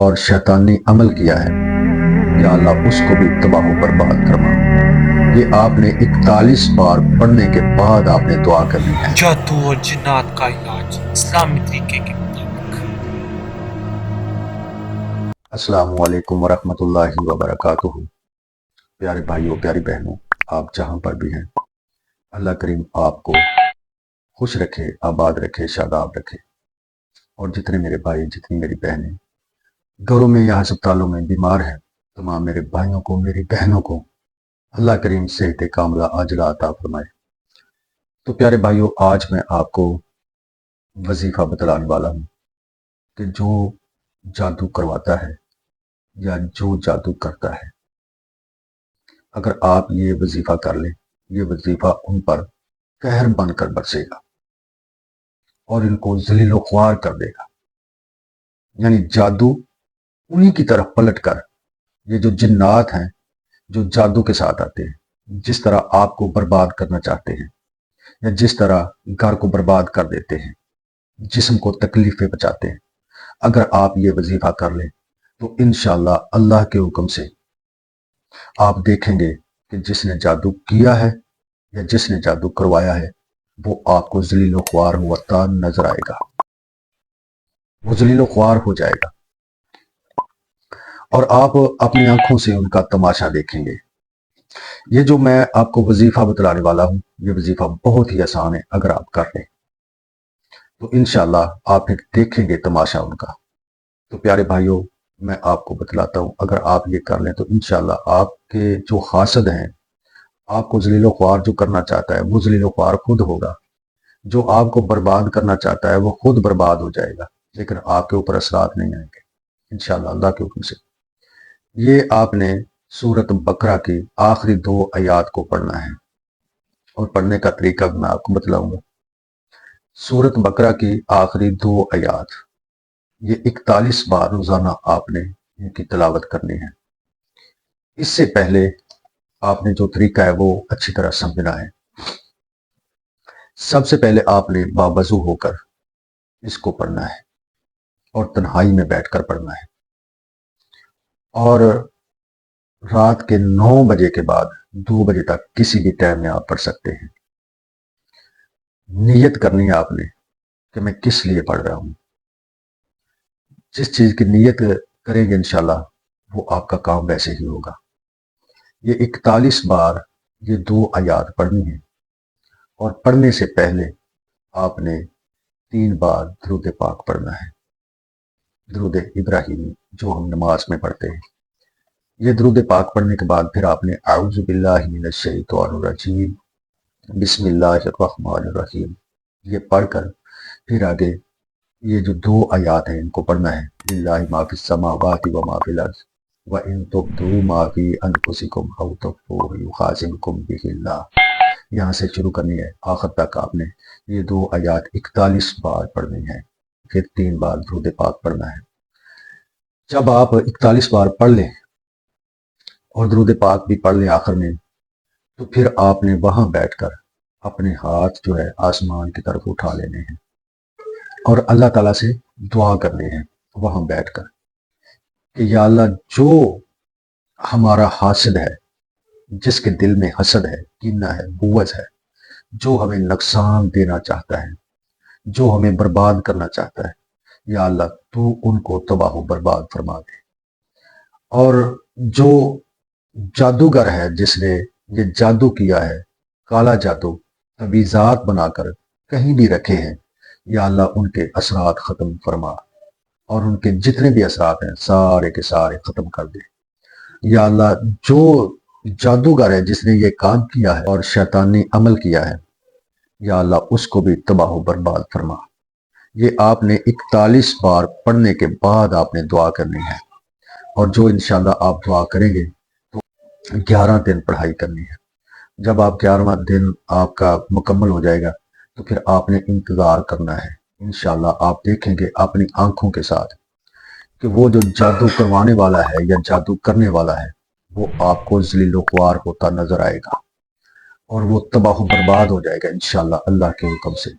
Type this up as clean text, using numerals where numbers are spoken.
اور شیطانی عمل کیا ہے، یا اللہ اس کو بھی تباہ و برباد فرما۔ یہ آپ نے 41 بار پڑھنے کے بعد آپ نے دعا کرنی ہے۔ جادو اور جنات کا علاج اسلامی طریقے کے مطابق۔ السلام علیکم ورحمۃ اللہ وبرکاتہ۔ پیارے بھائیوں، پیاری بہنوں، آپ جہاں پر بھی ہیں، اللہ کریم آپ کو خوش رکھے، آباد رکھے، شاداب رکھے۔ اور جتنے میرے بھائی، جتنی میری بہنیں گھروں میں یا ہسپتالوں میں بیمار ہیں، تمام میرے بھائیوں کو، میری بہنوں کو اللہ کریم صحت کاملہ عاجلہ عطا فرمائے۔ تو پیارے بھائیوں، آج میں آپ کو وظیفہ بتلانے والا ہوں کہ جو جادو کرواتا ہے یا جو جادو کرتا ہے، اگر آپ یہ وظیفہ کر لیں، یہ وظیفہ ان پر قہر بن کر برسے گا اور ان کو ذلیل و خوار کر دے گا۔ یعنی جادو انہی کی طرف پلٹ کر، یہ جو جنات ہیں جو جادو کے ساتھ آتے ہیں، جس طرح آپ کو برباد کرنا چاہتے ہیں یا جس طرح گھر کو برباد کر دیتے ہیں، جسم کو تکلیفیں بچاتے ہیں، اگر آپ یہ وظیفہ کر لیں تو انشاءاللہ اللہ کے حکم سے آپ دیکھیں گے کہ جس نے جادو کیا ہے یا جس نے جادو کروایا ہے وہ آپ کو ذلیل و خوار ہوتا نظر آئے گا، وہ ذلیل و خوار ہو جائے گا اور آپ اپنی آنکھوں سے ان کا تماشا دیکھیں گے۔ یہ جو میں آپ کو وظیفہ بتلانے والا ہوں، یہ وظیفہ بہت ہی آسان ہے، اگر آپ کر لیں تو انشاءاللہ آپ پھر دیکھیں گے تماشا ان کا۔ تو پیارے بھائیوں، میں آپ کو بتلاتا ہوں، اگر آپ یہ کر لیں تو انشاءاللہ آپ کے جو حاسد ہیں، آپ کو ذلیل و خوار جو کرنا چاہتا ہے وہ ذلیل و خوار خود ہوگا، جو آپ کو برباد کرنا چاہتا ہے وہ خود برباد ہو جائے گا، لیکن آپ کے اوپر اثرات نہیں آئیں گے انشاءاللہ اللہ کے حکم سے۔ یہ آپ نے سورۃ بقرہ کی آخری 2 آیات کو پڑھنا ہے، اور پڑھنے کا طریقہ میں آپ کو بتلاؤں گا۔ سورۃ بقرہ کی آخری 2 آیات، یہ 41 بار روزانہ آپ نے ان کی تلاوت کرنی ہے۔ اس سے پہلے آپ نے جو طریقہ ہے وہ اچھی طرح سمجھنا ہے۔ سب سے پہلے آپ نے باوضو ہو کر اس کو پڑھنا ہے اور تنہائی میں بیٹھ کر پڑھنا ہے، اور رات کے 9 بجے کے بعد 2 بجے تک کسی بھی ٹائم میں آپ پڑھ سکتے ہیں۔ نیت کرنی ہے آپ نے کہ میں کس لیے پڑھ رہا ہوں۔ جس چیز کی نیت کریں گے انشاءاللہ وہ آپ کا کام ویسے ہی ہوگا۔ یہ 41 بار یہ 2 آیات پڑھنی ہے، اور پڑھنے سے پہلے آپ نے 3 بار درود پاک پڑھنا ہے، درود ابراہیمی جو ہم نماز میں پڑھتے ہیں۔ یہ درود پاک پڑھنے کے بعد پھر آپ نے اعوذ باللہ من الشیطان الرجیم بسم اللہ الرحمن الرحیم یہ پڑھ کر پھر آگے یہ جو 2 آیات ہیں ان کو پڑھنا ہے۔ للہ ما فی السماوات و ما فی الارض وَإِن تُبْدُوا مَا فِي أَنفُسِكُمْ أَوْ تُخْفُوهُ يُحَاسِبْكُم بِهِ اللَّهُ۔ یہاں سے شروع کرنی ہے، آخر تک آپ نے یہ 2 آیات 41 بار پڑھنی ہے، پھر 3 بار درود پاک پڑھنا ہے۔ جب آپ 41 بار پڑھ لیں اور درود پاک بھی پڑھ لیں آخر میں، تو پھر آپ نے وہاں بیٹھ کر اپنے ہاتھ جو ہے آسمان کی طرف اٹھا لینے ہیں اور اللہ تعالیٰ سے دعا کرنی ہے وہاں بیٹھ کر کہ یا اللہ، جو ہمارا حاسد ہے، جس کے دل میں حسد ہے، کینہ ہے، بغض ہے، جو ہمیں نقصان دینا چاہتا ہے، جو ہمیں برباد کرنا چاہتا ہے، یا اللہ تو ان کو تباہ و برباد فرما دے۔ اور جو جادوگر ہے، جس نے یہ جادو کیا ہے، کالا جادو، تعویذات بنا کر کہیں بھی رکھے ہیں، یا اللہ ان کے اثرات ختم فرما، اور ان کے جتنے بھی اثرات ہیں سارے کے سارے ختم کر دے۔ یا اللہ جو جادوگر ہے جس نے یہ کام کیا ہے اور شیطانی عمل کیا ہے، یا اللہ اس کو بھی تباہ و برباد فرما۔ یہ آپ نے 41 بار پڑھنے کے بعد آپ نے دعا کرنی ہے، اور جو انشاءاللہ آپ دعا کریں گے تو 11 دن پڑھائی کرنی ہے۔ جب آپ 11واں دن آپ کا مکمل ہو جائے گا تو پھر آپ نے انتظار کرنا ہے۔ انشاءاللہ آپ دیکھیں گے اپنی آنکھوں کے ساتھ کہ وہ جو جادو کروانے والا ہے یا جادو کرنے والا ہے وہ آپ کو ذلیل و خوار ہوتا نظر آئے گا، اور وہ تباہ و برباد ہو جائے گا انشاءاللہ اللہ کے حکم سے۔